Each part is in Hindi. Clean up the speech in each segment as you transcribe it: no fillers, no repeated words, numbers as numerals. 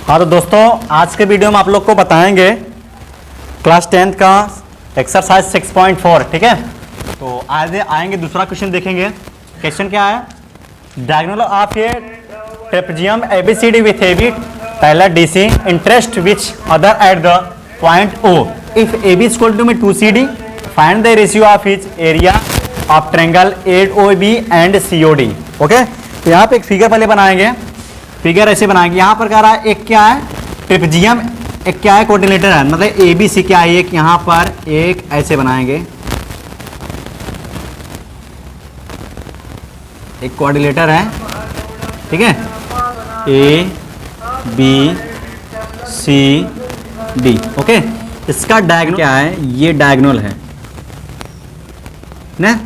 हाँ तो दोस्तों, आज के वीडियो में आप लोग को बताएंगे क्लास 10th का एक्सरसाइज 6.4। ठीक है, तो आज आएंगे दूसरा क्वेश्चन देखेंगे। क्वेश्चन क्या है? Diagonal of a trapezium ABCD with AB parallel DC intersect which other at the point O if AB is equal to में 2CD find the ratio of each area of triangle AOB and COD. Okay, तो यहाँ पे एक फिगर पहले बनाएंगे। फिगर ऐसे बनाएंगे। यहाँ पर कह रहा है एक क्या है ट्रेपेजियम, एक क्या है कोऑर्डिनेटर है, मतलब ए बी सी क्या है, एक यहाँ पर एक ऐसे बनाएंगे, एक कोऑर्डिनेटर है। ठीक है, A B C D. Okay, इसका डायगोनल क्या है? ये डायगोनल है ना,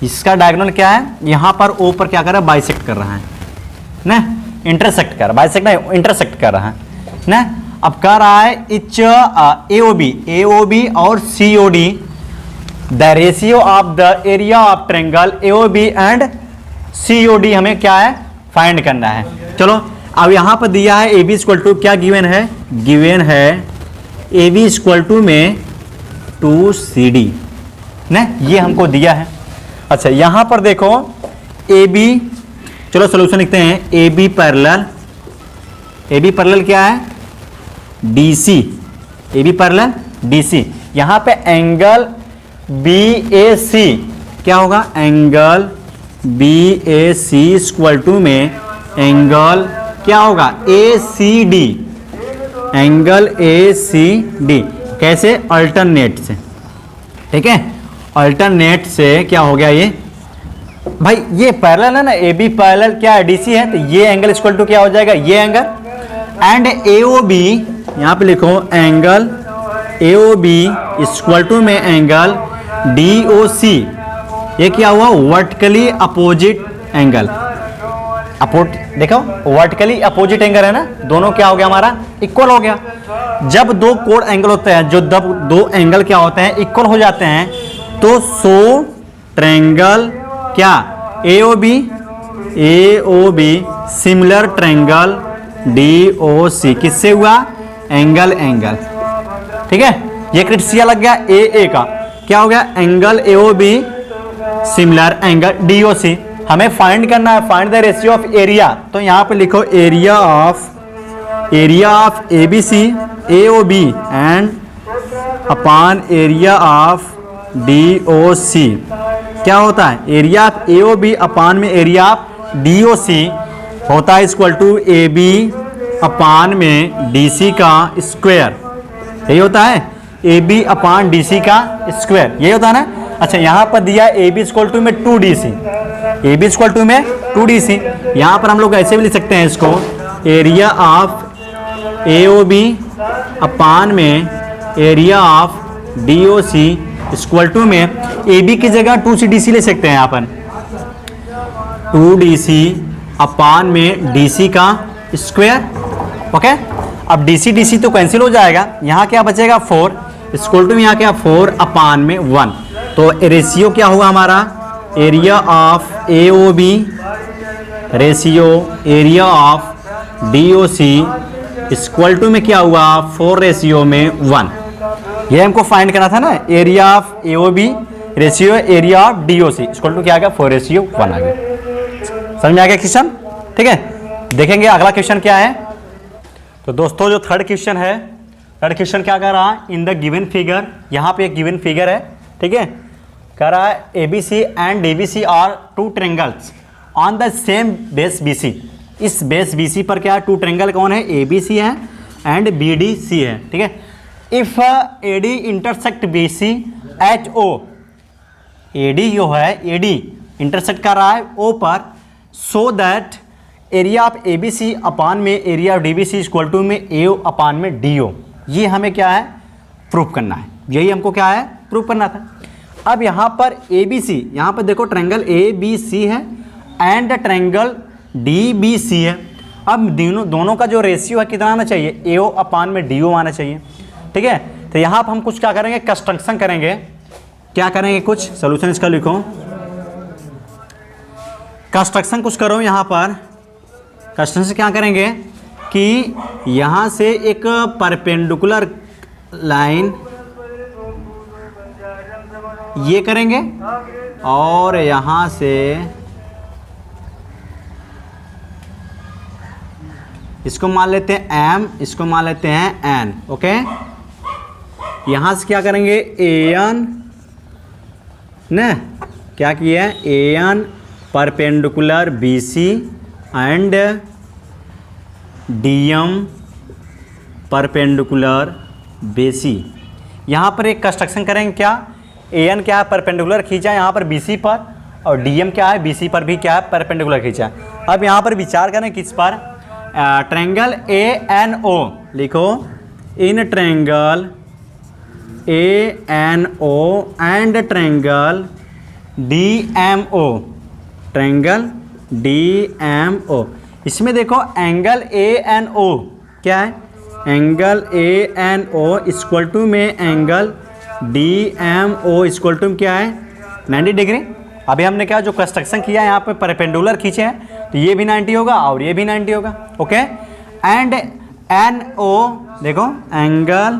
इसका डायगोनल क्या है? यहां पर ओ पर क्या कर रहा है? बाइसेक्ट कर रहा है ना, इंटरसेक्ट कर रहा है, बाइसेक्ट नहीं इंटरसेक्ट कर रहा है ना। अब कह रहा है इच एओबी और COD the ratio of the area of triangle AOB and COD हमें क्या है? फाइंड करना है। चलो, अब यहां पर दिया है ए बी इक्वल टू क्या गिवन है? गिवन है ए बी इक्वल टू में 2CD ना, ये हमको दिया है। अच्छा, यहां पर देखो ए बी, चलो सोल्यूशन लिखते हैं। A B parallel, A B parallel क्या है? DC, A B parallel DC। यहां पे एंगल BAC क्या होगा? एंगल BAC इक्वल टू में एंगल क्या होगा? ACD, angle ACD। कैसे? अल्टरनेट से। ठीक है, अल्टरनेट से क्या हो गया ये भाई? ये पैरेलल है ना, ए बी पैरेलल क्या है? DC है, तो ये एंगल इक्वल टू क्या हो जाएगा? ये एंगल एंड AOB, यहां पे लिखो एंगल AOB इक्वल टू में एंगल DOC। ये क्या हुआ? Vertically opposite angle. देखो वर्टिकली अपोजिट एंगल है ना, दोनों क्या हो गया? हमारा इक्वल हो गया। जब दो कोण एंगल होते हैं, जो दो एंगल क्या होते हैं? इक्वल हो जाते हैं, तो सो ट्रायंगल क्या? AOB सिमिलर ट्रायंगल DOC किससे हुआ? एंगल। ठीक है, ये क्राइटेरिया लग गया AA का। क्या हो गया? Angle AOB similar angle DOC। हमें फाइंड करना है, find the ratio of area. तो यहां पे लिखो area of ABC AOB and upon area of DOC। क्या होता है? एरिया ऑफ AOB अपॉन में एरिया ऑफ DOC होता है इक्वल टू AB अपॉन में DC का स्क्वायर। यही होता है AB अपॉन DC का स्क्वायर, यही होता है ना। अच्छा, यहां पर दिया AB इक्वल टू में 2DC, AB इक्वल टू में 2DC। यहां पर हम लोग ऐसे भी लिख सकते हैं इसको, एरिया ऑफ AOB अपॉन में area of DOC equal to में AB की जगह 2CDC ले सकते हैं यहाँ पर, 2DC अपॉन में DC का स्क्वायर। ओके, अब DC तो कैंसिल हो जाएगा, यहाँ क्या बचेगा? 4 इक्वल टू में यहाँ क्या? 4 अपॉन में 1। तो रेशियो क्या हुआ हमारा? Area of AOB ratio area of DOC equal to में क्या हुआ? 4 रेशियो में 1। ये हमको फाइंड करना था ना, area of AOB ratio area of DOC equal to क्या आ गया? 4 रेशियो 1 आ गया। समझ में आ गया क्वेश्चन? ठीक है, देखेंगे अगला क्वेश्चन क्या है। तो दोस्तों, जो थर्ड क्वेश्चन है, थर्ड क्वेश्चन क्या कर रहा है? इन द गिवन फिगर, यहाँ पे एक गिवन फिगर है। ठीक है, कह रहा है ABC and DBC are 2 triangles on the same base BC। इस बेस BC पर क्या है? 2 ट्रायंगल कौन है? ABC है एंड BDC है। ठीक है, if AD intersect BC at O, AD जो है AD इंटरसेक्ट कर रहा है O पर, so that area of ABC upon में area of DBC equal to में AO अपॉन में DO। ये हमें क्या है? प्रूफ करना है। यही हमको क्या है? प्रूफ करना था। अब यहाँ पर ABC, यहाँ पर देखो ट्रायंगल ABC है एंड ट्रायंगल DBC है। अब दोनों का जो रेशियो है कितना आना चाहिए? AO अपॉन में DO आना चाहिए। ठीक है, तो यहाँ पर हम कुछ क्या करेंगे? कंस्ट्रक्शन करेंगे। क्या करेंगे? कुछ सोल्यूशन इसका लिखो, कंस्ट्रक्शन कुछ करो यहाँ पर। क्वेश्चन से क्या करेंगे कि यहाँ से एक परपेंडिकुलर लाइन ये करेंगे और यहाँ से इसको मान लेते हैं M, इसको मान लेते हैं N। ओके, यहाँ से क्या करेंगे AN ने क्या किया है AN perpendicular BC and DM perpendicular BC। यहाँ पर एक कंस्ट्रक्शन करेंगे, क्या AN क्या है परपेंडिकुलर खींचा यहाँ पर BC पर, और DM क्या है BC पर भी क्या है परपेंडिकुलर खींचा। अब यहाँ पर विचार करें किस पर, ट्रायंगल ANO लिखो, in triangle ANO and triangle DMO, triangle DMO। इसमें देखो एंगल ANO क्या है, एंगल ANO इक्वल टू में एंगल DMO इक्वल टू क्या है 90 डिग्री। अभी हमने क्या जो कंस्ट्रक्शन किया है यहाँ पे परपेंडिकुलर खींचे हैं तो ये भी 90 होगा और ये भी 90 होगा। ओके, एंड NO देखो एंगल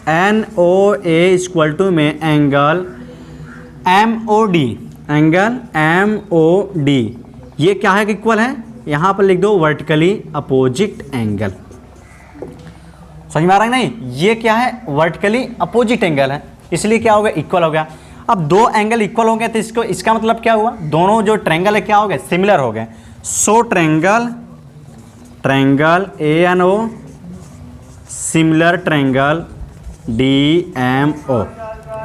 NOA इक्वल टू में एंगल MOD, एंगल MOD ये क्या है इक्वल है, यहाँ पर लिख दो वर्टिकली अपोजिट एंगल। समझ में आ रहा है नहीं, ये क्या है वर्टिकली अपोजिट एंगल है, इसलिए क्या हो गया इक्वल हो गया। अब दो एंगल इक्वल हो गए तो इसको इसका मतलब क्या हुआ, दोनों जो ट्रायंगल है क्या हो गए सिमिलर हो गए। So triangle ANO similar triangle DMO।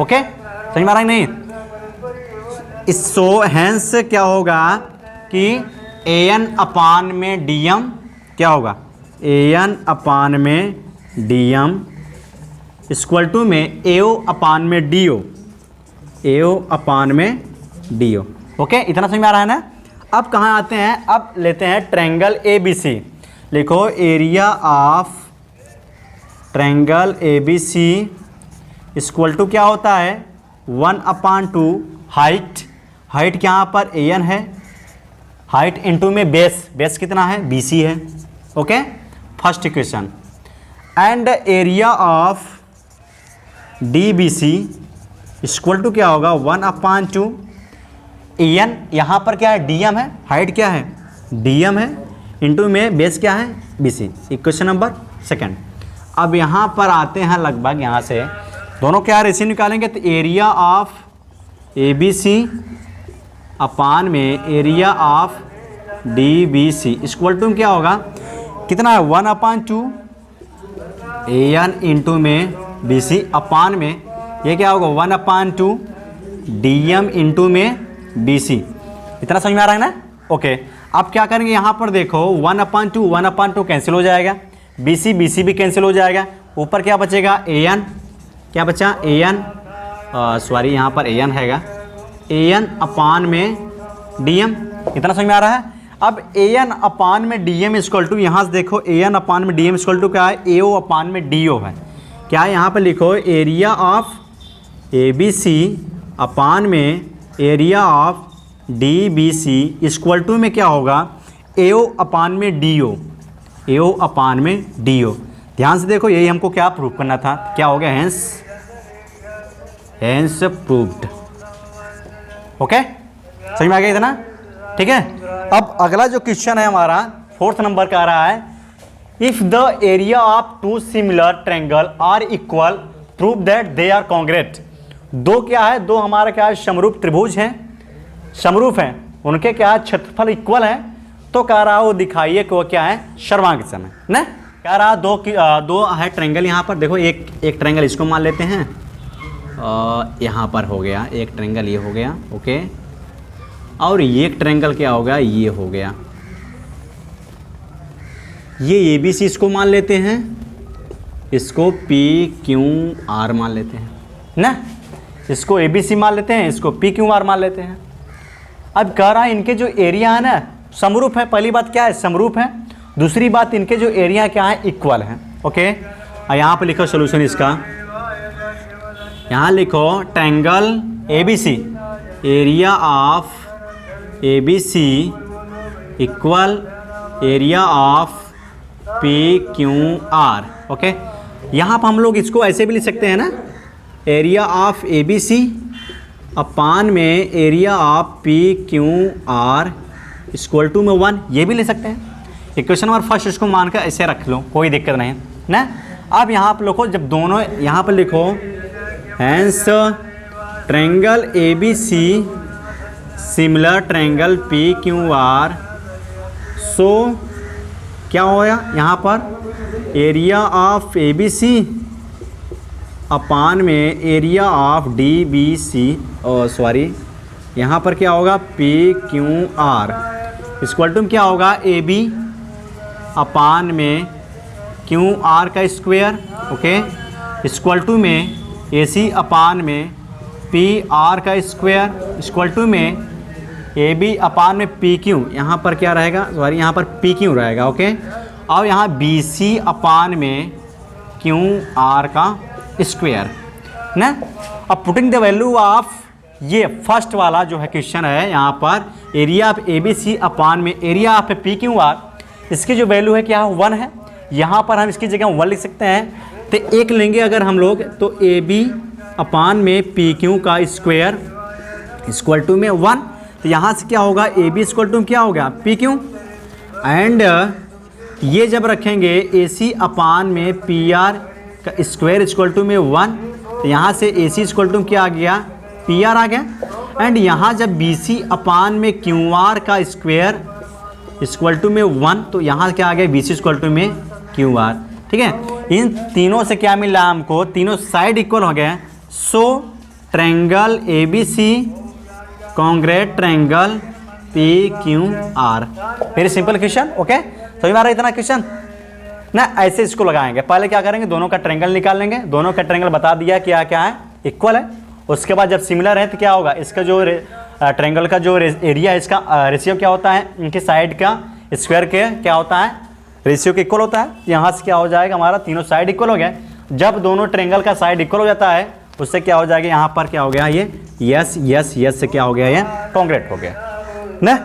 Okay, समझ में आ रहा है नहीं। इस सो हैंस क्या होगा कि AN अपान में DM क्या होगा, AN अपान में DM इक्वल टू में AO अपान में DO, AO अपान में DO। ओके, इतना समझ में आ रहा है ना। अब कहाँ आते हैं, अब लेते हैं ट्रायंगल ABC। लिखो area of triangle ABC equal to क्या होता है 1/2 हाइट, हाइट यहाँ पर AN है, हाइट इनटू में बेस, बेस कितना है BC है। Okay, first equation. And area of DBC equal to क्या होगा 1/2 AN, यहाँ पर क्या है DM है, हाइट क्या है DM है, इनटू में बेस क्या है BC। Equation number second. अब यहाँ पर आते हैं, लगभग यहाँ से दोनों क्या रेशियो निकालेंगे तो एरिया ऑफ ABC अपान में area of DBC equal to क्या होगा, कितना है 1/2 AN इंटू में BC अपान में ये क्या होगा 1/2 DM इंटू में BC। इतना समझ में आ रहा है ना। ओके, अब क्या करेंगे यहाँ पर देखो 1/2 कैंसिल हो जाएगा, BC भी कैंसिल हो जाएगा, ऊपर क्या बचेगा AN, क्या बचा AN, सॉरी यहाँ पर AN हैगा, AN अपान में DM। इतना समझ में आ रहा है। अब AN अपान में DM इक्वल टू, यहाँ से देखो AN अपान में DM इक्वल टू क्या है AO अपान में DO है। क्या है यहाँ पर लिखो एरिया ऑफ ABC अपान में area of DBC equal to में क्या होगा AO अपान में DO, AO अपान में DO। ध्यान से देखो यही हमको क्या प्रूव करना था, क्या हो गया हैंस प्रूव्ड। ओके, समझ में आ गया इतना, ठीक है। अब अगला जो क्वेश्चन है हमारा 4th नंबर का आ रहा है, if the area of two similar triangle are equal prove that they are congruent. दो क्या है, दो हमारा क्या है समरूप त्रिभुज हैं, समरूप हैं, उनके क्या है क्षेत्रफल इक्वल है, तो कह रहा वो दिखाइए कि वो क्या है सर्वांग समय ना। कह रहा दो है ट्रायंगल, यहाँ पर देखो एक ट्रायंगल इसको मान लेते हैं, यहाँ पर हो गया एक ट्रायंगल ये हो गया। ओके, और ये एक ट्रायंगल क्या हो गया ये हो गया, ये ABC इसको मान लेते हैं, इसको PQR मान लेते हैं ना, इसको ABC मान लेते हैं, इसको PQR मान लेते हैं। अब कह रहा है इनके जो एरिया है ना समरूप है, पहली बात क्या है समरूप है, दूसरी बात इनके जो एरिया क्या है इक्वल है। ओके, और यहाँ पर लिखो सोल्यूशन इसका, यहाँ लिखो triangle ABC area of ABC equal area of P Q are. Okay, यहाँ पर हम लोग इसको ऐसे भी लिख सकते हैं ना, area of A B C upon में area of P Q R equal to में 1, ये भी ले सकते हैं। इक्वेशन नंबर फर्स्ट इसको मानकर ऐसे रख लो, कोई दिक्कत नहीं ना। अब यहाँ पर लिखो, जब दोनों यहाँ पर लिखो hence triangle A B C similar triangle P Q R, so क्या होगा यहाँ पर area of A B C upon में area of D B C, sorry यहाँ पर क्या होगा P Q R equal to क्या होगा ए बी अपान में क्यू आर का स्क्वायर। ओके, इक्वल टू में ए सी अपान में पी आर का स्क्वायर इक्वल टू में ए बी अपान में पी क्यू, यहाँ पर क्या रहेगा, सॉरी यहाँ पर पी क्यू रहेगा। ओके, और यहाँ बी सी अपान में क्यू आर का स्क्वायर ना। अब पुटिंग द वैल्यू ऑफ, ये फर्स्ट वाला जो है क्वेश्चन है, यहाँ पर area of A B C upon में area of P Q R, इसकी जो वैल्यू है क्या 1 है। यहाँ पर हम इसकी जगह 1 लिख सकते हैं, तो एक लेंगे अगर हम लोग तो ए बी अपान में पी क्यू का स्क्वायर इक्वल टू में 1, तो यहाँ से क्या होगा ए बी इक्वल टू क्या हो गया पी क्यू, एंड ये जब रखेंगे ए सी अपान में पी आर का स्क्वायर इक्वल टू में 1, तो यहाँ से ए सी इक्वल टू क्या आ गया पी आर आ गया, एंड यहाँ जब बी सी अपान में क्यू आर का स्क्वायर इक्वल टू में 1, तो यहाँ क्या आ गया बी सी इक्वल टू में क्यू आर। ठीक है, इन तीनों से क्या मिला हमको, तीनों साइड इक्वल हो गए। So triangle A B C congruent triangle P Q R. Very simple question. Okay, समझ में आ रहा है इतना क्वेश्चन ना। ऐसे इसको लगाएंगे, पहले क्या करेंगे, दोनों का ट्रायंगल निकाल लेंगे, दोनों का ट्रायंगल बता दिया क्या क्या है, इक्वल है। उसके बाद जब सिमिलर है तो क्या होगा, इसका जो ट्रायंगल का जो एरिया है, इसका रेशियो क्या होता है, इनके साइड का स्क्वायर के क्या होता है, रेशियो के इक्वल होता है। यहाँ से क्या हो जाएगा, हमारा तीनों साइड इक्वल हो गया। जब दोनों ट्रायंगल का साइड इक्वल हो जाता है, उससे क्या हो जाएगा, यहाँ पर क्या हो गया, ये यस यस यस से क्या हो गया, ये कॉन्ग्रेट हो गया ना।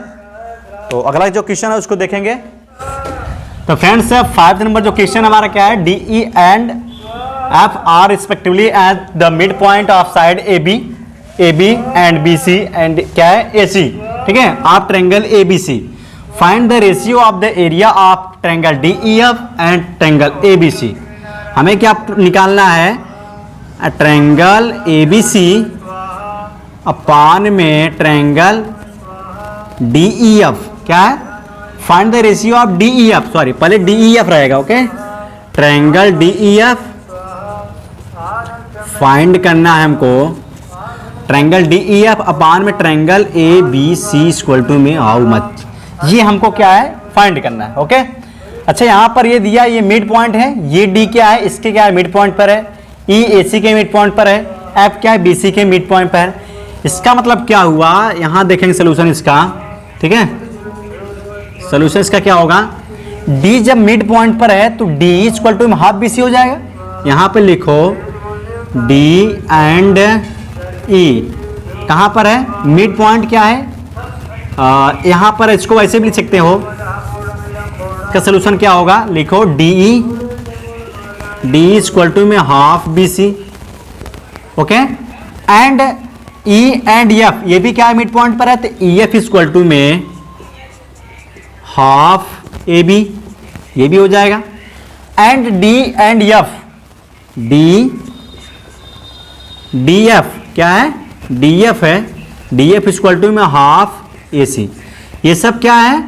तो अगला जो क्वेश्चन है उसको देखेंगे। तो फ्रेंड्स 5 नंबर जो क्वेश्चन हमारा क्या है, D E and F are respectively at the mid point of side A B and B C and क्या है ए सी। ठीक है, आप triangle A B C, find the ratio of the area of triangle D E F and triangle A B C. हमें क्या निकालना है, triangle A B C upon में ट्रायंगल डी ई एफ, क्या है, find the ratio of D E F, sorry पहले डी ई एफ रहेगा। Okay, triangle D E F find करना है हमको, triangle D E F upon में triangle A B C equal to में हाउ मच, ये हमको क्या है फाइंड करना है। ओके, अच्छा यहाँ पर ये दिया, ये मिड पॉइंट है, ये डी क्या है, इसके क्या है मिड पॉइंट पर है, ई ए सी के मिड पॉइंट पर है, एफ क्या है बी सी के मिड पॉइंट पर है। इसका मतलब क्या हुआ, यहाँ देखेंगे सोल्यूशन इसका। ठीक है, सोल्यूशन इसका क्या होगा, डी जब मिड पॉइंट पर है तो D equal to half B C हो जाएगा। यहाँ पे लिखो डी एंड ई कहाँ पर है, मिड पॉइंट क्या है, यहाँ पर इसको ऐसे भी लिख सकते हो। इसका सोल्यूशन क्या होगा, लिखो डी इक्वल टू में half B C. Okay, and E and F, ये भी क्या है मिड पॉइंट पर है, तो ई एफ इक्वल टू में हाफ ए बी, ये भी हो जाएगा। And D and F, D F क्या है, डी एफ है, डी एफ इक्वल टू में हाफ ए सी। ये सब क्या है,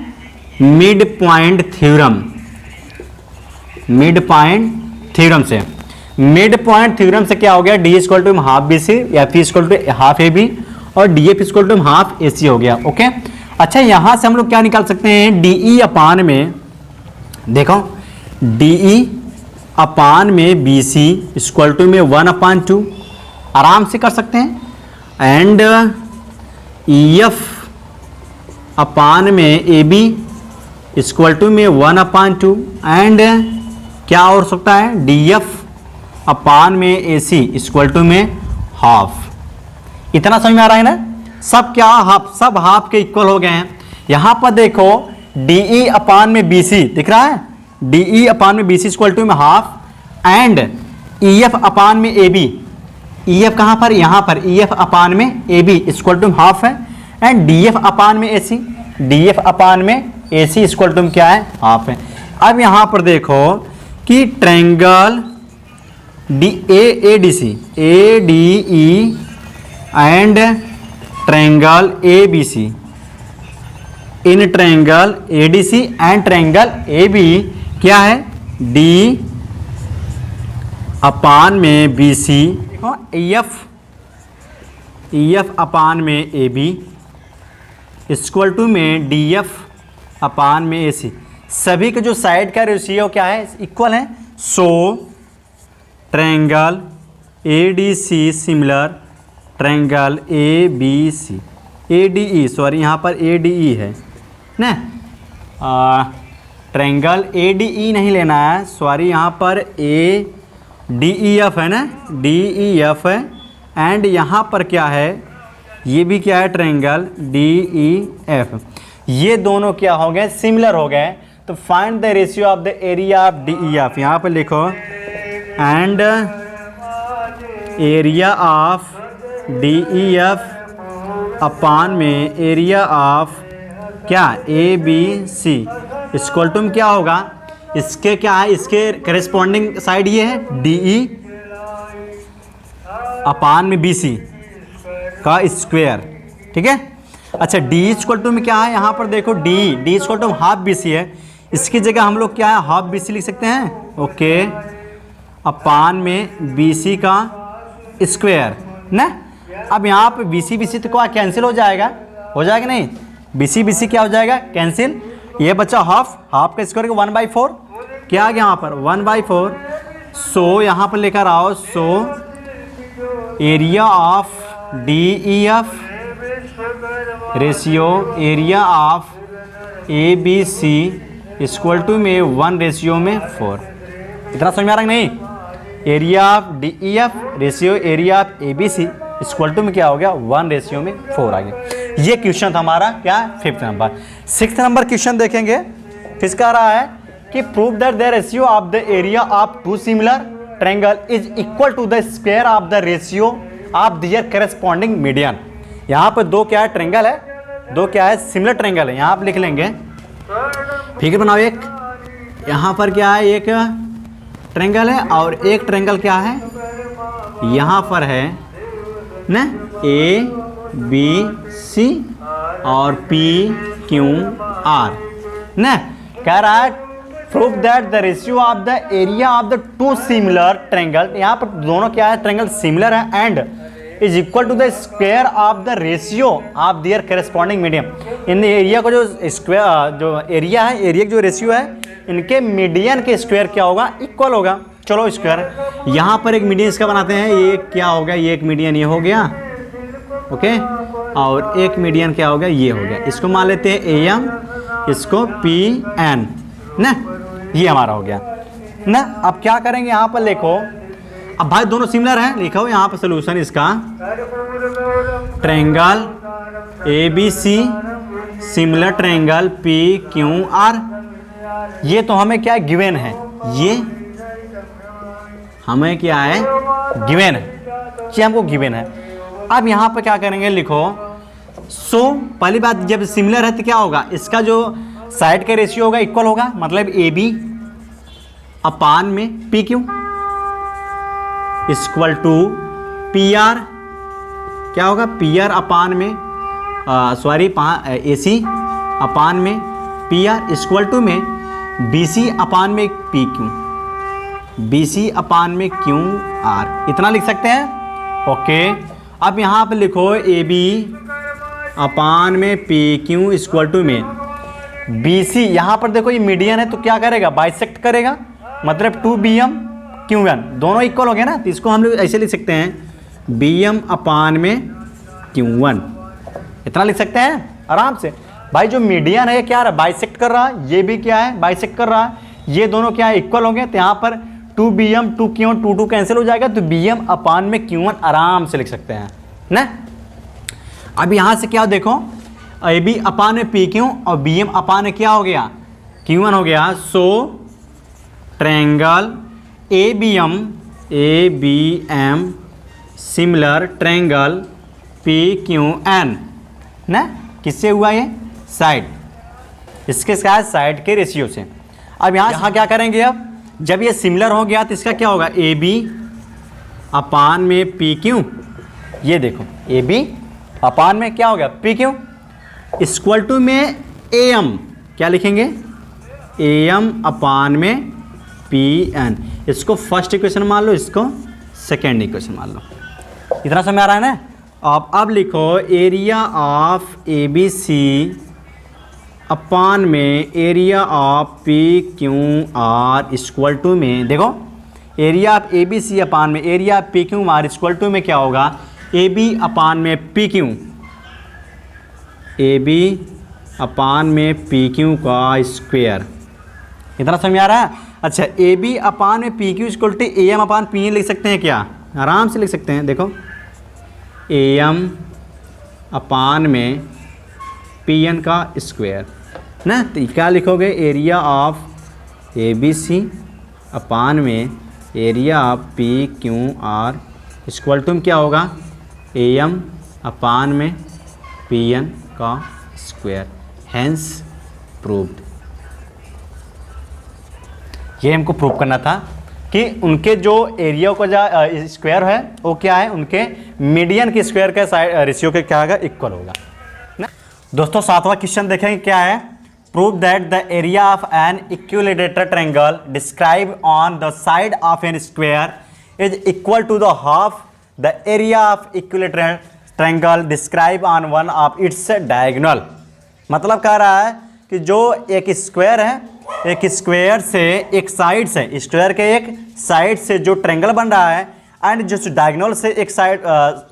mid point theorem, mid point theorem से, मिड पॉइंट थ्योरम से क्या हो गया, D equal to half B C, F equal to half A B, और D F equal to half A C हो गया। ओके, अच्छा यहाँ से हम लोग क्या निकाल सकते हैं, डी ई अपान में, देखो डी ई अपान में बी सी इक्वल टू में 1/2 आराम से कर सकते हैं, एंड ई एफ अपान में ए बी इक्वल टू में 1/2, एंड क्या हो सकता है, डी एफ अपान में ए सी इक्वल टू में हाफ। इतना समझ में आ रहा है ना, सब क्या हाफ, सब हाफ के इक्वल हो गए हैं। यहाँ पर देखो DE अपान में BC दिख रहा है, DE अपान में BC इक्वल टू में हाफ, एंड EF अपान में AB, EF कहाँ पर, यहाँ पर EF अपान में AB इक्वल टू हाफ है, एंड DF अपान में AC, DF अपान में AC इक्वल टू क्या है, हाफ है। अब यहाँ पर देखो कि triangle ADE and triangle ABC, in triangle ADC and triangle AB क्या है, D अपान में BC, EF अपान में AB इक्वल टू में DF अपान में AC, सभी के जो साइड का रेशियो क्या है, इक्वल है। So triangle ADC similar triangle ABC, ADE sorry यहाँ पर ADE है ना, ट्रायंगल ADE नहीं लेना है, सॉरी यहाँ पर DEF है ना, DEF है, एंड यहाँ पर क्या है, ये भी क्या है, ट्रायंगल DEF। ये दोनों क्या हो गए, सिमिलर हो गए। तो find the ratio of the area of DEF, यहाँ पर लिखो एंड एरिया ऑफ DEF अपान में एरिया ऑफ क्या ABC इक्वल टू क्या होगा, इसके क्या है, इसके करेस्पॉन्डिंग साइड ये है DE अपान में BC का स्क्वायर, ठीक है। अच्छा D इक्वल टू में क्या है, यहाँ पर देखो D equal to half BC है, इसकी जगह हम लोग क्या है, हाफ BC लिख सकते हैं, ओके, अपान में BC का स्क्वायर ना। अब यहाँ पे BC तो क्या कैंसिल हो जाएगा नहीं, BC क्या हो जाएगा, कैंसिल, ये बच्चा हाफ का स्क्वायर 1/4, क्या आ गया यहाँ पर 1/4। सो यहाँ पर लेकर आओ, so area of DEF ratio area of ABC equal to में 1:4। इतना समझ में आ रहा है नहीं, area of DEF ratio area of ABC equal to में क्या हो गया, 1:4 आ गया। ये क्वेश्चन था हमारा क्या, 5th number. 6th number question देखेंगे, किसका रहा है कि prove that the ratio of the area of two similar triangle is equal to the square of the ratio of their corresponding median. यहाँ पर दो क्या है, ट्रायंगल है, दो क्या है, सिमिलर ट्रायंगल है। यहाँ आप लिख लेंगे, फिगर बनाओ, एक यहाँ पर क्या है, एक ट्रायंगल है और एक ट्रायंगल क्या है, यहाँ पर है ना, ABC और PQR ना। कह रहा है prove that the ratio of the area of the two similar triangle, यहाँ पर दोनों क्या है, ट्रायंगल सिमिलर है, and is equal to the square of the ratio of their corresponding medium. इन एरिया को जो स्क्वायर, जो एरिया है, एरिया की जो रेशियो है, इनके मीडियन के स्क्वायर क्या होगा, इक्वल होगा। चलो स्क्वायर, यहाँ पर एक मीडियन इसका बनाते हैं, ये क्या हो गया, ये एक मीडियन ये हो गया, ओके, और एक मीडियन क्या हो गया, ये हो गया। इसको मान लेते हैं AM, इसको PN ना, ये हमारा हो गया ना। अब क्या करेंगे, यहाँ पर लिखो, अब भाई दोनों सिमिलर हैं, लिखो यहाँ पर सोल्यूशन इसका, triangle ABC similar triangle PQR। ये तो हमें क्या गिवन है, ये हमें क्या है, गिवन है, ये हमको गिवन है। अब यहाँ पर क्या करेंगे, लिखो, सो पहली बात, जब सिमिलर है तो क्या होगा, इसका जो साइड का रेशियो होगा इक्वल होगा, मतलब AB अपान में PQ इक्वल टू PR, क्या होगा, PR अपान में सॉरी AC अपान में PR इक्वल टू में BC अपान में PQ, BC अपान में QR, इतना लिख सकते हैं, ओके। अब यहाँ पे लिखो AB अपान में PQ इक्वल टू में BC, यहाँ पर देखो ये मीडियन है तो क्या करेगा, बाइसेक्ट करेगा, मतलब 2BM Q1 दोनों इक्वल हो गए ना, तो इसको हम लोग ऐसे लिख सकते हैं, BM अपान में Q1, इतना लिख सकते हैं आराम से। भाई जो मीडियन है क्या रहा, बाइसेक्ट कर रहा है, ये भी क्या है, बाइसेक्ट कर रहा है, ये दोनों क्या है, इक्वल हो गए, तो यहाँ पर 2BM 2Q1 2 कैंसिल हो जाएगा, तो BM अपान में Q1 आराम से लिख सकते हैं ना। अब यहाँ से क्या देखो, ए बी अपान में पी क्यू और बी एम अपान में क्या हो गया, क्यू वन हो गया। So triangle A B M similar triangle P Q N ना, किससे हुआ ये, साइड, इसके साथ साइड के रेशियो से। अब यहाँ क्या करेंगे, अब जब ये सिमिलर हो गया तो इसका क्या होगा, ए बी अपान में पी क्यू, ये देखो ए बी अपान में क्या हो गया पी क्यू इक्वल टू में ए एम, क्या लिखेंगे, ए एम अपान में पी एन। इसको फर्स्ट इक्वेशन मान लो, इसको सेकेंड इक्वेशन मान लो। इतना समझ आ रहा है ना। अब लिखो area of A B C upon में area of P Q R equal to में, देखो area of A B C upon में area of P Q R equal to में क्या होगा, ए बी अपान में P Q, A B upon में पी क्यू का स्क्वायर। इतना समझ आ रहा है। अच्छा ए बी अपान में P Q equal to A M upon P N लिख सकते हैं क्या, आराम से लिख सकते हैं। देखो ए एम अपान में पी एन का स्क्वायर ना, तो क्या लिखोगे, area of A B C upon में area of P Q R equal to क्या होगा, ए एम अपान में पी एन का स्क्वायर, हैंस प्रूव्ड। ये हमको प्रूव करना था कि उनके जो एरिया का जो स्क्वायर है वो क्या है, उनके मीडियन के स्क्वायर का साइड रेशियो के क्या होगा, इक्वल होगा ना। दोस्तों 7वां क्वेश्चन देखेंगे क्या है, prove that the area of an equilateral triangle describe on the side of an square is equal to the half the area of equilateral triangle describe on one of its diagonal. मतलब कह रहा है कि जो एक स्क्वायर है, एक स्क्वायर से एक साइड से, स्क्वायर के एक साइड से जो ट्रायंगल बन रहा है एंड जो डायगोनल से एक साइड,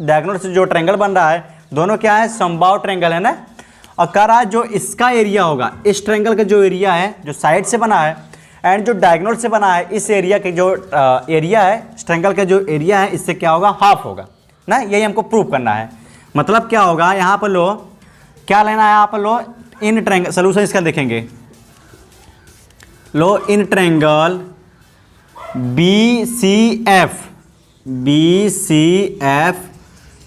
डायगोनल से जो ट्रायंगल बन रहा है, दोनों क्या है, समबाहु ट्रायंगल है ना। और कह रहा है जो इसका एरिया होगा, इस ट्रायंगल का जो एरिया है जो साइड से बना है एंड जो डायगोनल से बना है, इस एरिया के जो एरिया है, इस ट्रायंगल का जो एरिया है, इससे क्या होगा, हाफ होगा ना। यही हमको प्रूव करना है। मतलब क्या होगा, यहाँ पर लो क्या लेना है, यहाँ पर लो इन ट्रायंगल, सोल्यूशन इसका देखेंगे, लो in triangle B C F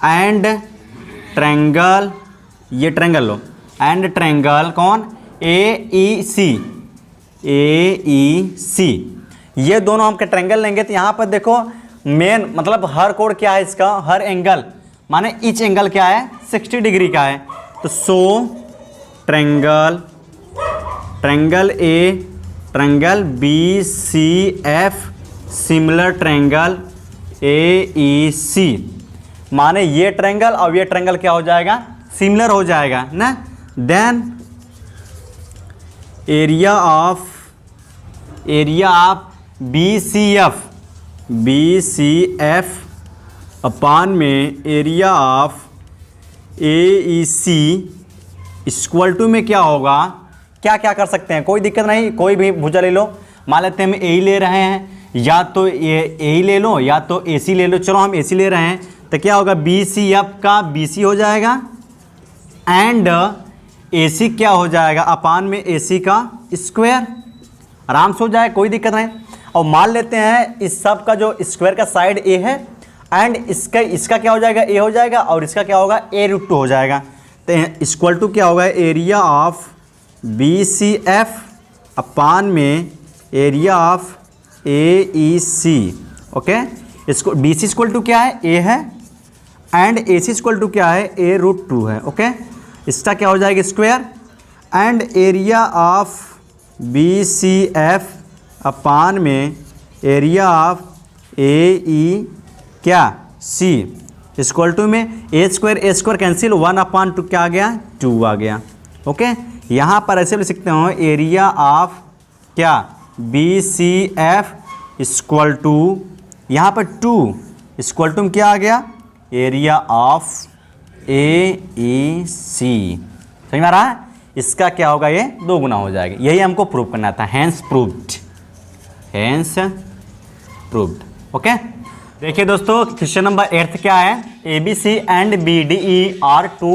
and triangle, ये ट्रायंगल लो एंड ट्रायंगल कौन, ए ई सी, ये दोनों हम ट्रायंगल लेंगे। तो यहाँ पर देखो मेन मतलब हर कोण क्या है इसका, हर एंगल माने ईच एंगल क्या है, 60 डिग्री का है। तो so triangle A, triangle B C F similar triangle A E C, माने ये ट्रायंगल और ये ट्रायंगल क्या हो जाएगा, सिमिलर हो जाएगा ना। Then area of B C F upon में area of A E C equal to में क्या होगा, क्या क्या कर सकते हैं, कोई दिक्कत नहीं, कोई भी भुजा ले लो। मान लेते हैं हम ए ही ले रहे हैं, या तो ये ए ही ले लो या तो ए सी ले लो। चलो हम ए सी ले रहे हैं तो क्या होगा, बी सी एफ का बी सी हो जाएगा एंड ए सी क्या हो जाएगा, अपान में ए सी का स्क्वायर, आराम से हो जाएगा, कोई दिक्कत नहीं। और मान लेते हैं इस सब का जो स्क्वायर का साइड ए है एंड इसका क्या हो जाएगा, ए हो जाएगा, और इसका क्या होगा, a√2 हो जाएगा। तो इक्वल टू क्या होगा, area of B C F upon में area of A E C. Okay, इसको बी सी इक्वल टू क्या है, ए है and A C equal to क्या है, a√2 है। ओके, इसका क्या हो जाएगा, square and area of B C F upon में एरिया ऑफ ए ई क्या, सी इक्वल टू में ए स्क्वायर कैंसिल, 1/2 क्या आ गया, 2 आ गया। ओके, यहाँ पर ऐसे भी लिखते हो, एरिया ऑफ क्या, B C F equal to, यहाँ पर 2 इक्वल टू क्या आ गया, एरिया ऑफ ए ई सी। समझ में आ रहा है, इसका क्या होगा, ये 2 गुना हो जाएगा। यही हमको प्रूव करना था, hence proved, hence proved. Okay, देखिए दोस्तों क्वेश्चन नंबर 8 क्या है, A B C and B D E are 2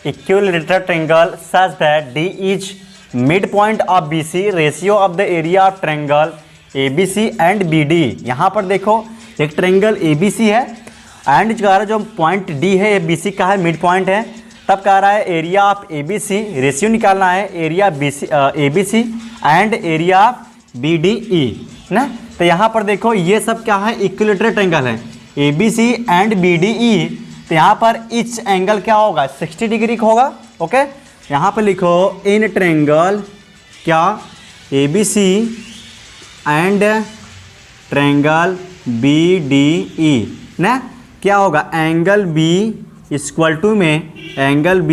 equilateral triangle such that D is midpoint of BC, ratio of the area of triangle ABC and BD। यहाँ पर देखो एक ट्रायंगल ABC है एंड जो पॉइंट D है ये BC का है, मिड पॉइंट है, तब कह रहा है एरिया ऑफ ABC, रेशियो निकालना है area ABC and area of BDE ना। तो यहाँ पर देखो ये सब क्या है, इक्विलेटरल ट्रायंगल है ABC एंड BDE। तो यहाँ पर इच एंगल क्या होगा, 60 डिग्री का होगा। ओके, यहाँ पर लिखो इन ट्रायंगल क्या ABC एंड ट्रायंगल BDE ना, क्या होगा एंगल B इक्वल टू में एंगल B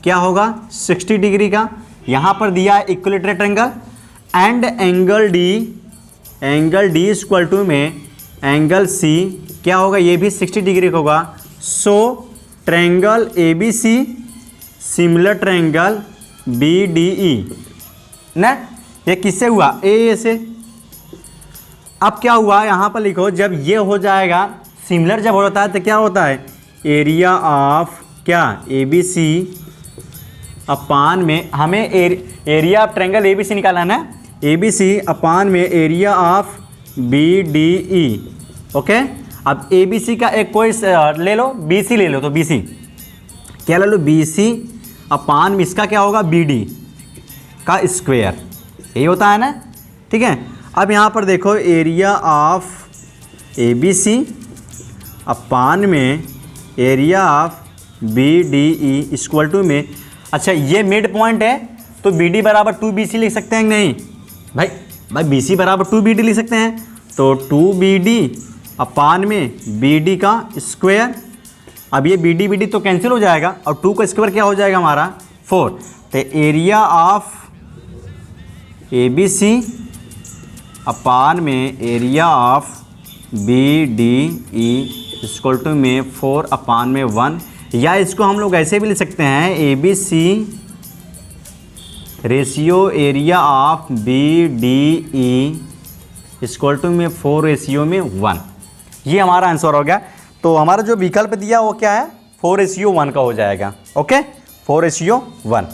क्या होगा 60 डिग्री का। यहाँ पर दिया है equilateral triangle and angle D equal to में एंगल C क्या होगा, ये भी 60 डिग्री का होगा। So triangle ABC similar triangle BDE ना, ये किससे हुआ, ए से। अब क्या हुआ यहाँ पर लिखो, जब ये हो जाएगा सिमिलर जब हो जाता है तो क्या होता है, एरिया ऑफ क्या ABC अपान में, हमें एरिया ऑफ ट्रायंगल ABC निकालना है ना, ABC अपान में एरिया ऑफ BDE। ओके, अब ABC का एक कोई ले लो, BC ले लो, तो BC क्या ले लो, BC अपान में इसका क्या होगा BD का स्क्वायर, यही होता है ना। ठीक है, अब यहाँ पर देखो एरिया ऑफ ABC अपान में area of BDE equal to में, अच्छा ये मिड पॉइंट है तो BD बराबर 2BC लिख सकते हैं नहीं भाई BC बराबर 2BD लिख सकते हैं, तो 2BD अपान में BD का स्क्वायर। अब ये BD तो कैंसिल हो जाएगा और 2 का स्क्वायर क्या हो जाएगा हमारा 4। तो एरिया ऑफ ABC अपान में area of BDE equal to में 4 अपान में 1, या इसको हम लोग ऐसे भी लिख सकते हैं ABC ratio area of BDE equal to में 4 रेशियो में 1। ये हमारा आंसर हो गया। तो हमारा जो विकल्प दिया वो क्या है, 4:1 का हो जाएगा। ओके, 4:1।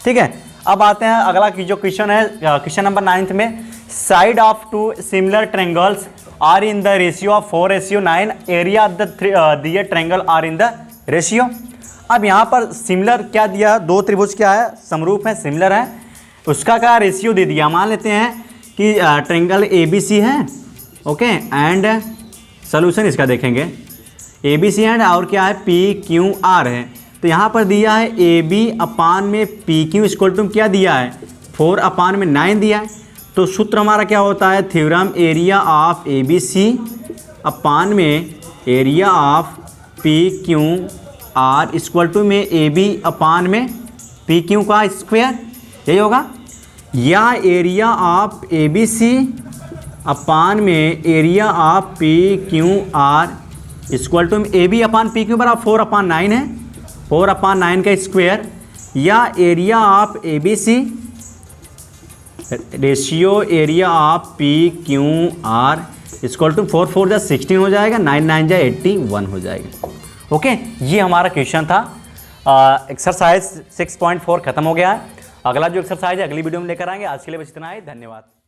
ठीक है, अब आते हैं अगला की जो क्वेश्चन है, क्वेश्चन नंबर 9 में, side of two similar triangles are in the ratio of 4:9, area of the दिए triangle are in the ratio. अब यहाँ पर सिमिलर क्या दिया, दो त्रिभुज क्या है, समरूप है, सिमिलर है, उसका क्या रेशियो दे दिया। मान लेते हैं कि ट्रायंगल ABC है, ओके, एंड सोल्यूशन इसका देखेंगे, ABC एंड और क्या है PQR है। तो यहाँ पर दिया है AB अपान में PQ इक्वल टू क्या दिया है 4 अपान में 9 दिया है। तो सूत्र हमारा क्या होता है, theorem area of ABC upon में area of PQR equal to में AB अपान में PQ का स्क्वायर, यही होगा। या एरिया ऑफ ABC अपान में area of PQR equal to AB upon PQ बराबर 4 अपान 9 है, 4 अपान 9 का स्क्वायर, या area of ABC ratio area of PQR equal to 4 4 16 हो जाएगा, 9 9 81 हो जाएगा। ओके, ये हमारा क्वेश्चन था। एक्सरसाइज 6.4 खत्म हो गया है। अगला जो एक्सरसाइज है अगली वीडियो में लेकर आएंगे। आज के लिए बस इतना ही, धन्यवाद।